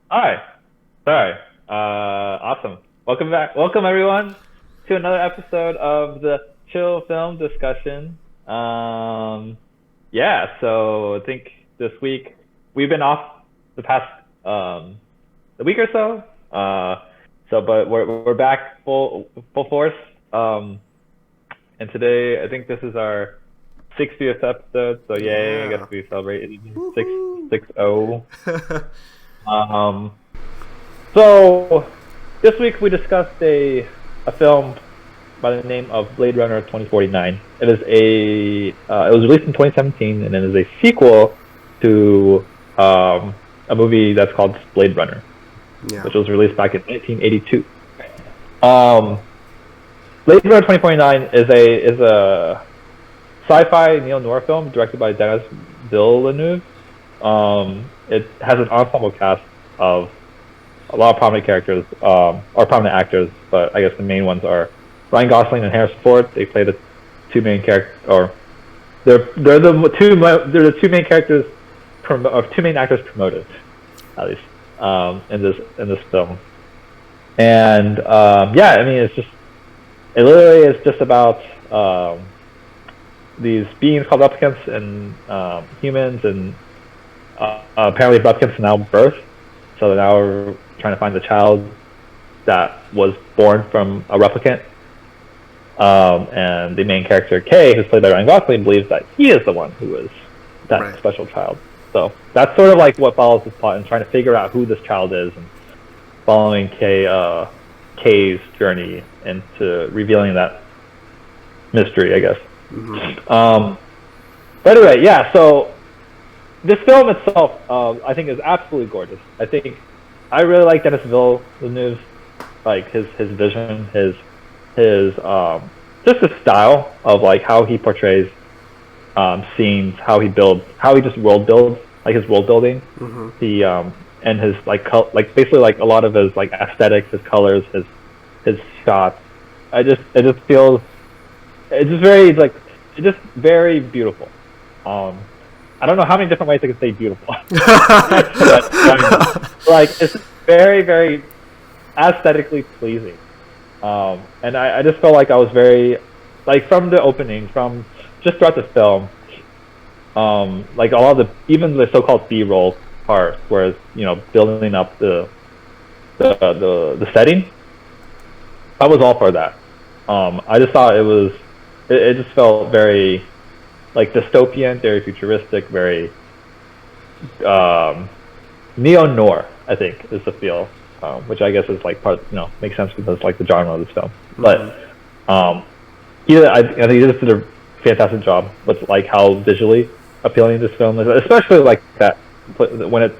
Hi. Sorry. Awesome. Welcome back. Welcome everyone to another episode of the Chill Film Discussion. Yeah. So I think this week we've been off the past a week or so. But we're back full force. Um, and today I think this is our 60th episode. So yay! I guess Yeah. we celebrate six Woohoo. 6-0. Um, So this week we discussed a film by the name of Blade Runner 2049. It was released in 2017 and it is a sequel to a movie that's called Blade Runner, Yeah. which was released back in 1982. Um, Blade Runner 2049 is a sci-fi neo noir film directed by Denis Villeneuve. It has an ensemble cast of a lot of prominent characters, or prominent actors, but I guess the main ones are Ryan Gosling and Harrison Ford. They play the two main characters, or they're the two main characters, or two main actors promoted, at least, in this film. And yeah, I mean, it literally is just about these beings called replicants and humans, and apparently replicants are now birth. So now we're trying to find the child that was born from a replicant. And the main character, Kay, who's played by Ryan Gosling, believes that he is the one who is that Right. special child. So that's sort of like what follows this plot and trying to figure out who this child is and following Kay's journey into revealing that mystery, I guess. Hmm. Um, but anyway, yeah, so this film itself, I think, is absolutely gorgeous. I really like Denis Villeneuve's, like his vision, his just his style of like how he portrays scenes, how he just world builds, like his world building. Hmm. He and his like basically like a lot of his like aesthetics, his colors, his shots. It just feels it's just very like it's just very beautiful. Um, I don't know how many different ways I can say beautiful, but like it's very aesthetically pleasing. And I just felt like I was very like from the opening, from just throughout the film, like a lot of the even the so-called B-roll part, where it's building up the setting. I was all for that. I just thought it just felt very like dystopian, very futuristic, very um, neo noir. I think is the feel, which I guess is like part makes sense because like the genre of this film. Hmm. But um, I think he just did a fantastic job with like how visually appealing this film is, especially like that when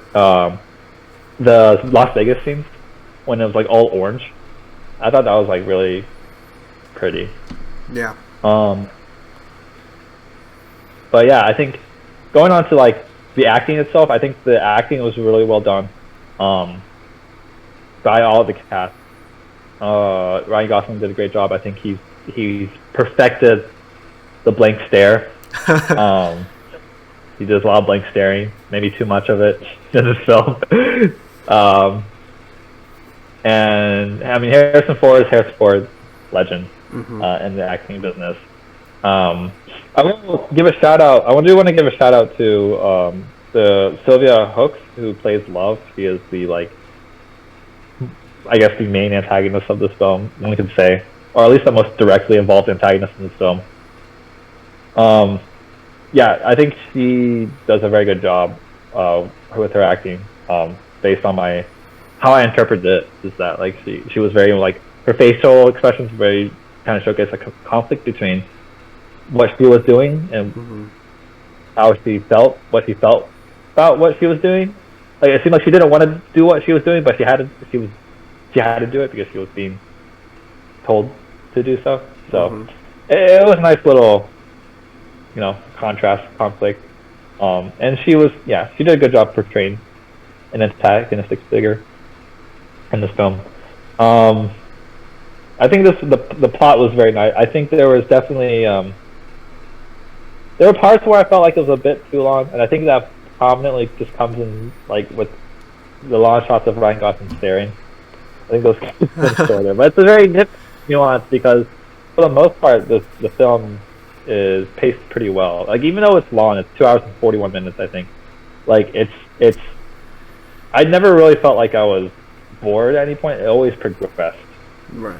the Las Vegas scenes when it was like all orange. I thought that was like really pretty. Yeah. Um, but yeah, I think going on to like the acting itself, I think the acting was really well done um, by all of the cast. Ryan Gosling did a great job. I think he's perfected the blank stare. Um, he does a lot of blank staring, maybe too much of it in this film. um, and I mean, Harrison Ford, legend Hmm. in the acting business. Um, I will give a shout out. I do want to give a shout out to the Sylvia Hooks who plays Love. She is the like I guess the main antagonist of this film, one could say, or at least the most directly involved antagonist in this film. Um, yeah, I think she does a very good job with her acting. Based on my how I interpret it is that like she was very like her facial expressions very kind of showcase like a conflict between what she was doing and Hmm. how she felt about what she was doing. Like it seemed like she didn't want to do what she was doing, but she had to do it because she was being told to do so. So Hmm. it was a nice little contrast conflict. And she did a good job portraying an antagonistic figure in this film. Um, I think the plot was very nice. I think there was definitely there were parts where I felt like it was a bit too long, and I think that prominently just comes in like with the long shots of Ryan Gosling staring. I think those kind of show there, but it's a very nuanced because for the most part, the film is paced pretty well. Like even though it's long, it's 2 hours and 41 minutes. I think. Like it's. I never really felt like I was bored at any point. It always progressed. Right.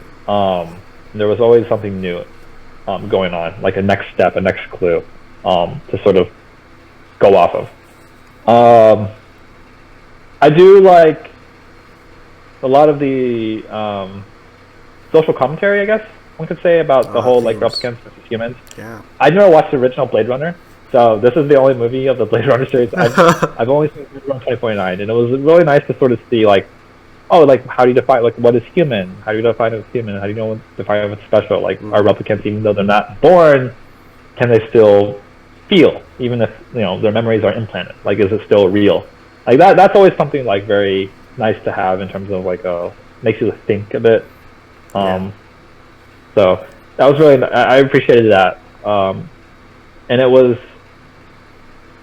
There was always something new going on, like a next step, a next clue to sort of go off of. I do like a lot of the social commentary, I guess one could say, about the whole like replicants versus humans. Yeah. I never watched the original Blade Runner, so this is the only movie of the Blade Runner series I've only seen Blade Runner 2049, and it was really nice to sort of see like, oh, like how do you define like what is human? How do you define what's human? How do you know what define what's special? Like are replicants, even though they're not born, can they still feel, even if their memories are implanted? Like is it still real? Like that's always something like very nice to have in terms of like makes you think a bit. So that was really I appreciated that, and it was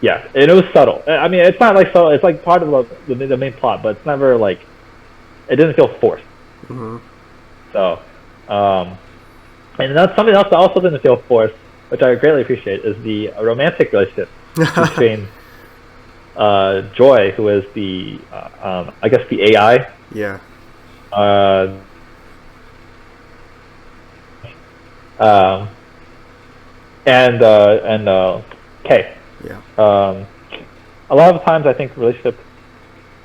and it was subtle. I mean, it's not like subtle. It's like part of the main plot, but it's never like it didn't feel forced. So, and that's something else that also didn't feel forced, which I greatly appreciate, is the romantic relationship between Joy, who is the I guess the AI. Yeah. And Kay. Yeah. A lot of times I think relationships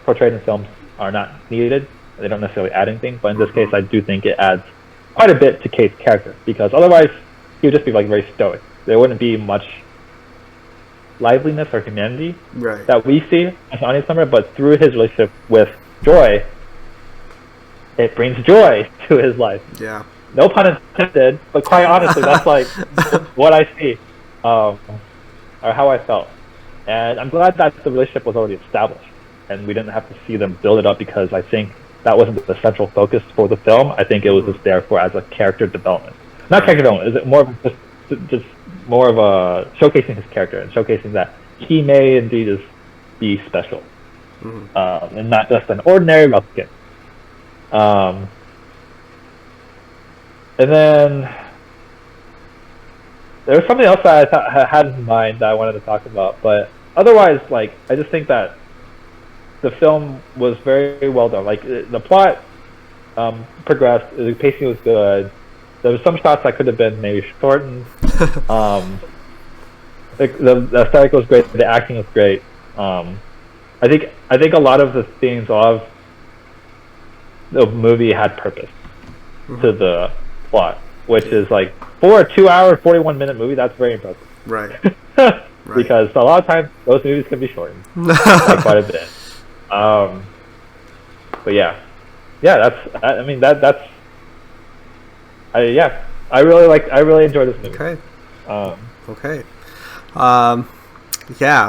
portrayed in films are not needed. They don't necessarily add anything, but in this case I do think it adds quite a bit to Kay's character, because otherwise he would just be like very stoic. There wouldn't be much liveliness or humanity that we see as an audience member, but through his relationship with Joy, it brings joy to his life. Yeah. No pun intended, but quite honestly, that's like what I see, or how I felt. And I'm glad that the relationship was already established, and we didn't have to see them build it up, because I think that wasn't the central focus for the film. I think it was just there for as a character development. Not character development, is it more of just more of a showcasing his character and showcasing that he may indeed just be special, and not just an ordinary replicant. And then there was something else that I had in mind that I wanted to talk about, but otherwise, like, I just think that the film was very well done. Like, the plot progressed, the pacing was good. There were some shots that could have been maybe shortened. The aesthetic was great. The acting was great. I think a lot of the themes of the movie had purpose to the plot, which is like for a 2 hour 41-minute movie, that's very impressive. Right. Because a lot of times those movies can be shortened by quite a bit. But that's I really enjoyed this movie. Okay.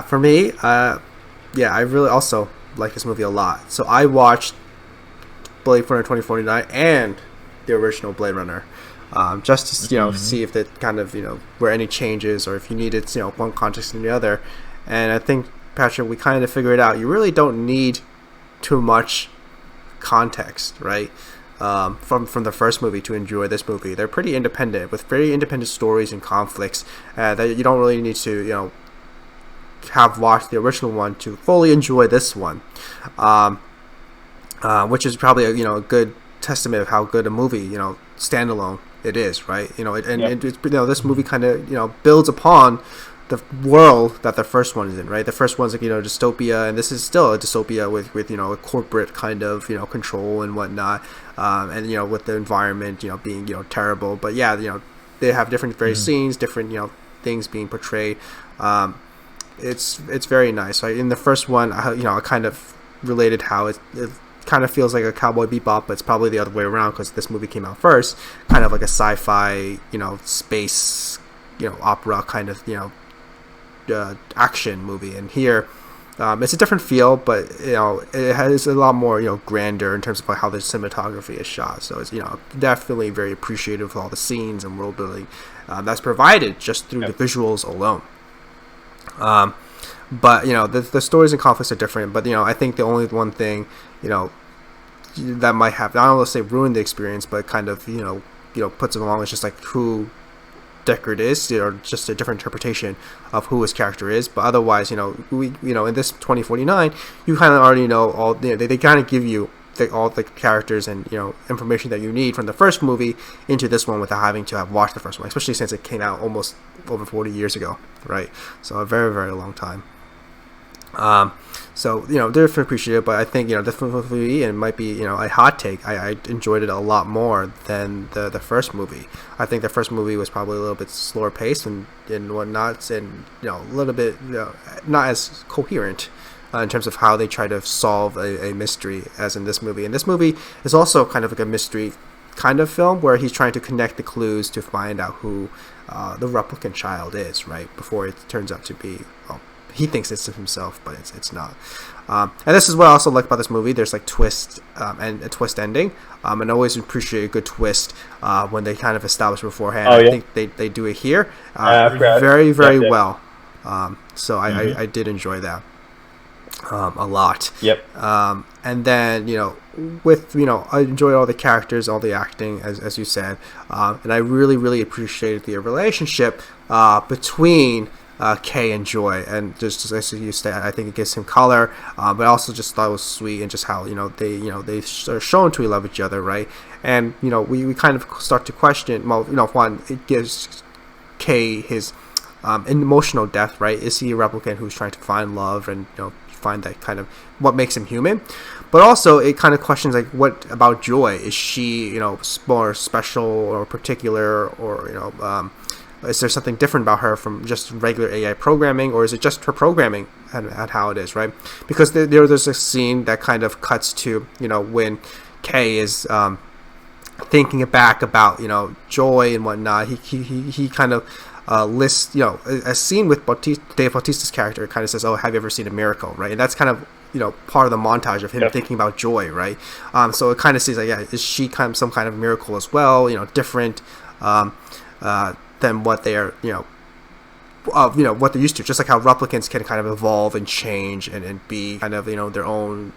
For me, I really also like this movie a lot. So I watched Blade Runner 2049 and the original Blade Runner, just to see if there kind of were any changes, or if you needed one context and the other. And I think, Patrick, we kind of figured out you really don't need too much context, right? From the first movie to enjoy this movie. They're pretty independent, with very independent stories and conflicts that you don't really need to have watched the original one to fully enjoy this one, which is probably a good testament of how good a movie standalone it is, right? This movie kind of builds upon the world that the first one is in, right? The first one's like dystopia, and this is still a dystopia with a corporate kind of control and whatnot, and with the environment being terrible. But they have different various scenes, different things being portrayed. It's very nice. Right? In the first one, I kind of related how it kind of feels like a Cowboy Bebop, but it's probably the other way around, because this movie came out first, kind of like a sci-fi space opera kind of action movie. And here it's a different feel, but it has a lot more grander in terms of how the cinematography is shot. So it's definitely very appreciative of all the scenes and world building that's provided just through the visuals alone. But the stories and conflicts are different. But I think the only one thing you know that might have, I don't want to say ruin the experience, but kind of puts it along is just like who Deckard is, or just a different interpretation of who his character is. But otherwise, we in this 2049, you kind of already know all. They kind of give you all the characters and information that you need from the first movie into this one without having to have watched the first one, especially since it came out almost over 40 years ago, right? So a very, very long time. So definitely appreciate it, but I think definitely, and it might be a hot take, I enjoyed it a lot more than the first movie. I think the first movie was probably a little bit slower paced and whatnot, and a little bit not as coherent in terms of how they try to solve a mystery as in this movie. And this movie is also kind of like a mystery kind of film where he's trying to connect the clues to find out who the replicant child is, right, before it turns out to be, well, he thinks it's himself, but it's not. And this is what I also like about this movie. There's like twist and a twist ending. And I always appreciate a good twist when they kind of establish beforehand. Oh, yeah. I think they do it here very, very well. So I did enjoy that a lot. Yep. And then with I enjoyed all the characters, all the acting, as you said, and I really, really appreciated the relationship between Kay and Joy, and just as you said, I think it gives him color, but I also just thought it was sweet, and just how they are shown to love each other, right? And we kind of start to question, well, one, it gives Kay his emotional depth, right? Is he a replicant who's trying to find love and find that kind of what makes him human? But also it kind of questions like, what about Joy? Is she more special or particular, or is there something different about her from just regular AI programming, or is it just her programming and how it is, right? Because there's a scene that kind of cuts to when Kay is thinking back about Joy and whatnot. He kind of lists a scene with Dave Bautista's character. Kind of says, "Oh, have you ever seen a miracle?" Right, and that's kind of part of the montage of him thinking about Joy, right? So it kind of seems like, yeah, is she kind of some kind of miracle as well? Different than what they are, what they're used to. Just like how replicants can kind of evolve and change and be kind of their own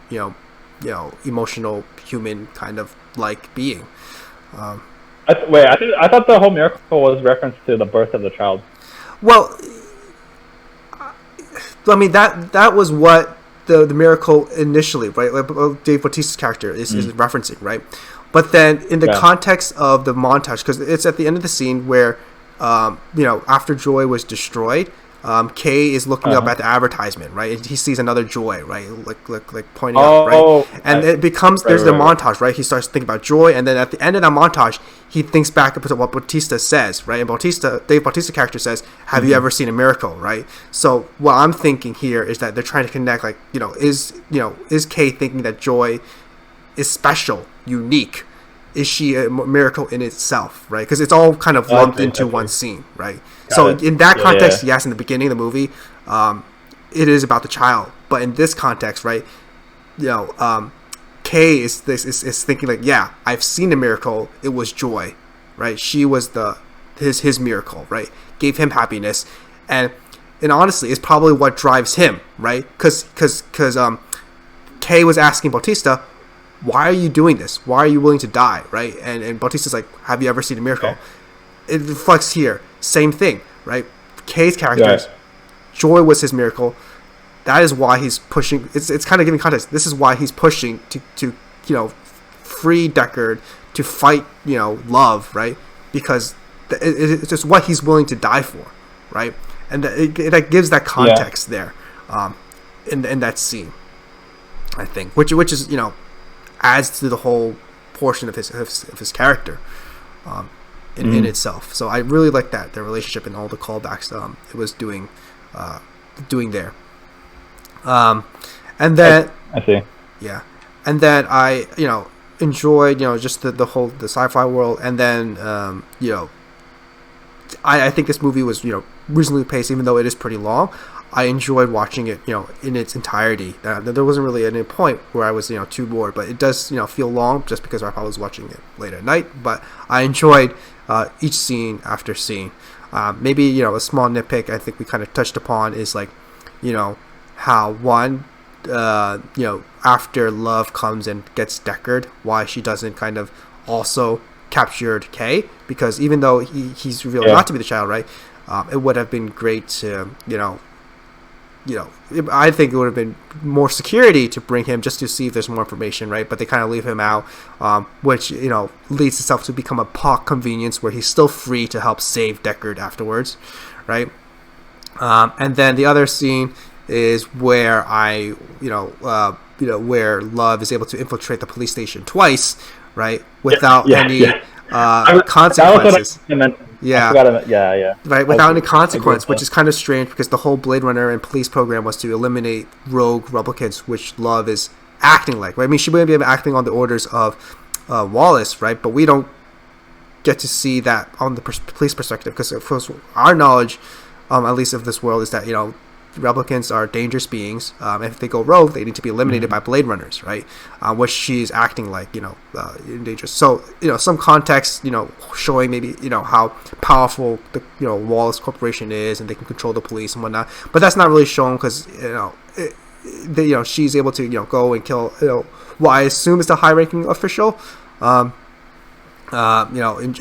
emotional human kind of like being. I thought the whole miracle was reference to the birth of the child. Well, I mean that was what the miracle initially, right? Like Dave Bautista's character is referencing, right? But then in the context of the montage, because it's at the end of the scene where after Joy was destroyed, Kay is looking up at the advertisement, right? He sees another Joy, right? Like pointing out, right? And it becomes there's the montage, right? He starts thinking about Joy, and then at the end of that montage, he thinks back to what Bautista says, right? And Dave Bautista's character says, "Have you ever seen a miracle?" Right? So what I'm thinking here is that they're trying to connect, like is Kay thinking that Joy is special, unique? Is she a miracle in itself, right? Because it's all kind of lumped into one scene, right? So in that context, yes, in the beginning of the movie, it is about the child. But in this context, right, Kay is thinking like, yeah, I've seen a miracle. It was Joy, right? She was his miracle, right? Gave him happiness, and honestly, it's probably what drives him, right? Because Kay was asking Bautista, why are you doing this? Why are you willing to die, right? And Bautista's like, have you ever seen a miracle? Okay. It reflects here. Same thing, right? Kay's characters, Joy was his miracle. That is why he's pushing. It's kind of giving context. This is why he's pushing to free Deckard, to fight love, right? Because it's just what he's willing to die for, right? And that gives that context there, in that scene, I think, which is adds to the whole portion of his character in itself. So I really like that, the relationship and all the callbacks it was doing there. And then I see. Yeah, and then I enjoyed just the whole sci-fi world, and then I think this movie was reasonably paced, even though it is pretty long. I enjoyed watching it, in its entirety. There wasn't really any point where I was, too bored, but it does, feel long just because I was watching it late at night. But I enjoyed each scene after scene. Maybe, a small nitpick I think we kind of touched upon is like, how one, after Love comes and gets Deckard, why she doesn't kind of also captured Kay, because even though he's revealed not to be the child, right? It would have been great to, I think it would have been more security to bring him just to see if there's more information, right? But they kind of leave him out, which, leads itself to become a plot convenience where he's still free to help save Deckard afterwards, right? And then the other scene is where where Love is able to infiltrate the police station twice, right? Without any consequences. That was what I meant. Yeah. Yeah. Right, without any consequence, which is kind of strange because the whole Blade Runner and police program was to eliminate rogue replicants, which Love is acting like, right? I mean, she wouldn't be acting on the orders of Wallace, right? But we don't get to see that on the police perspective, because of course our knowledge, at least of this world, is that replicants are dangerous beings. If they go rogue, they need to be eliminated by Blade Runners, right? Which she's acting like, dangerous. So, some context, showing maybe, how powerful the, Wallace Corporation is, and they can control the police and whatnot. But that's not really shown because, she's able to, go and kill, what I assume is the high-ranking official. In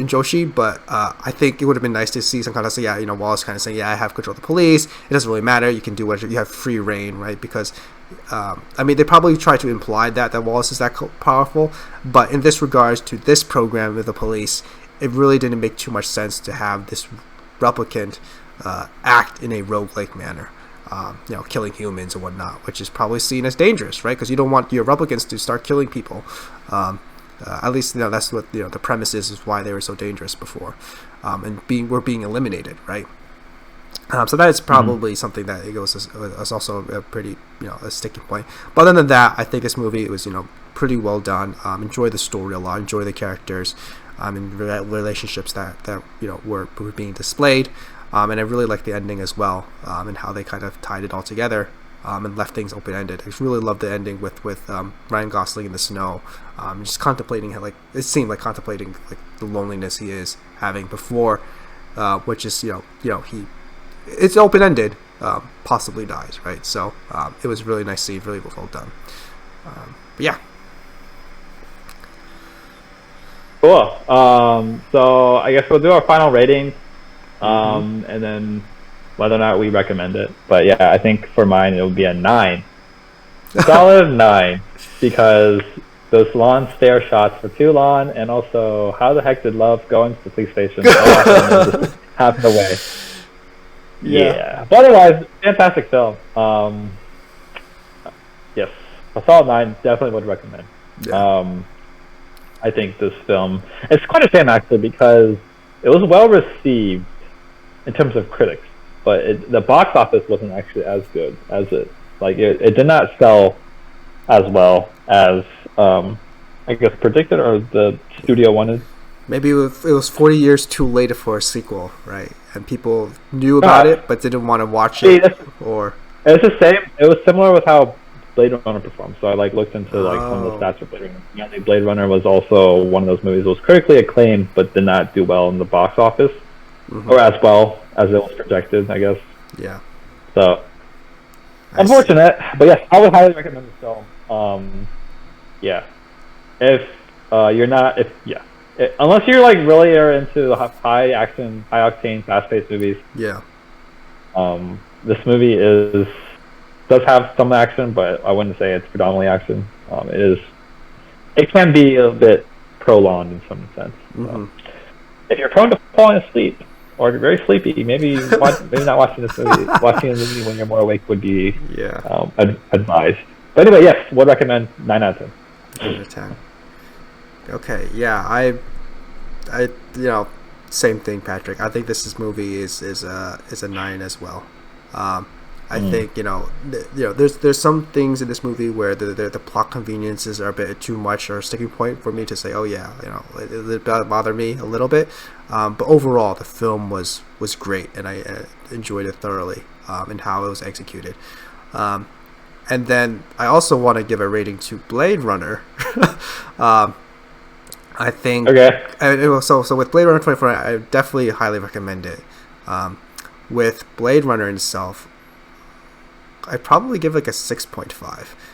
Joshi, but I think it would have been nice to see some kind of Wallace kind of saying, I have control of the police. It doesn't really matter. You can do whatever. You have free reign, right? Because, they probably try to imply that Wallace is that powerful, but in this regards to this program with the police, it really didn't make too much sense to have this replicant act in a roguelike manner. Killing humans and whatnot, which is probably seen as dangerous, right? Because you don't want your replicants to start killing people. At least that's what the premise is why they were so dangerous before, and were being eliminated, right? So that is probably something that it goes as also a pretty a sticking point. But other than that, I think this movie was pretty well done. Enjoy the story a lot, enjoy the characters, and relationships that were being displayed, and I really like the ending as well, and how they kind of tied it all together. And left things open-ended. I really loved the ending with Ryan Gosling in the snow, just contemplating it seemed like contemplating the loneliness he is having before, which is it's open-ended, possibly dies, right? So it was really nice scene, really well done. But yeah. Cool. So I guess we'll do our final ratings, and then whether or not we recommend it. But yeah, I think for mine it would be a 9. Solid 9, because those lawn stare shots were too long, and also how the heck did Love go into the police station so often and just happen away? Yeah. But otherwise, fantastic film. Yes, a solid 9, definitely would recommend. Yeah. I think this film, it's quite a shame actually, because it was well received in terms of critics, but the box office wasn't actually as good as it did not sell as well as I guess predicted or the studio wanted. Maybe it was 40 years too late for a sequel, right? And people knew about it but didn't want to watch it. Or it's the same. It was similar with how Blade Runner performed. So I looked into some of the stats for Blade Runner. Yeah, Blade Runner was also one of those movies that was critically acclaimed but did not do well in the box office, or as well as it was projected, I guess. Yeah. So unfortunate, but yes, I would highly recommend this film. Yeah, if you're not, unless you're really are into the high action, high octane, fast paced movies. Yeah. This movie does have some action, but I wouldn't say it's predominantly action. It can be a bit prolonged in some sense. If you're prone to falling asleep or you're very sleepy, maybe not watching this movie. Watching a movie when you're more awake would be advised. But anyway, yes, would recommend 9 out of 10. 9 out of 10. Okay, yeah, I same thing, Patrick. I think this movie is a 9 as well. I think there's some things in this movie where the plot conveniences are a bit too much or a sticking point for me to say, it bothered me a little bit. But overall, the film was great, and I enjoyed it thoroughly, and how it was executed. And then I also want to give a rating to Blade Runner. I think so with Blade Runner 2049, I definitely highly recommend it. With Blade Runner itself, I'd probably give like a 6.5.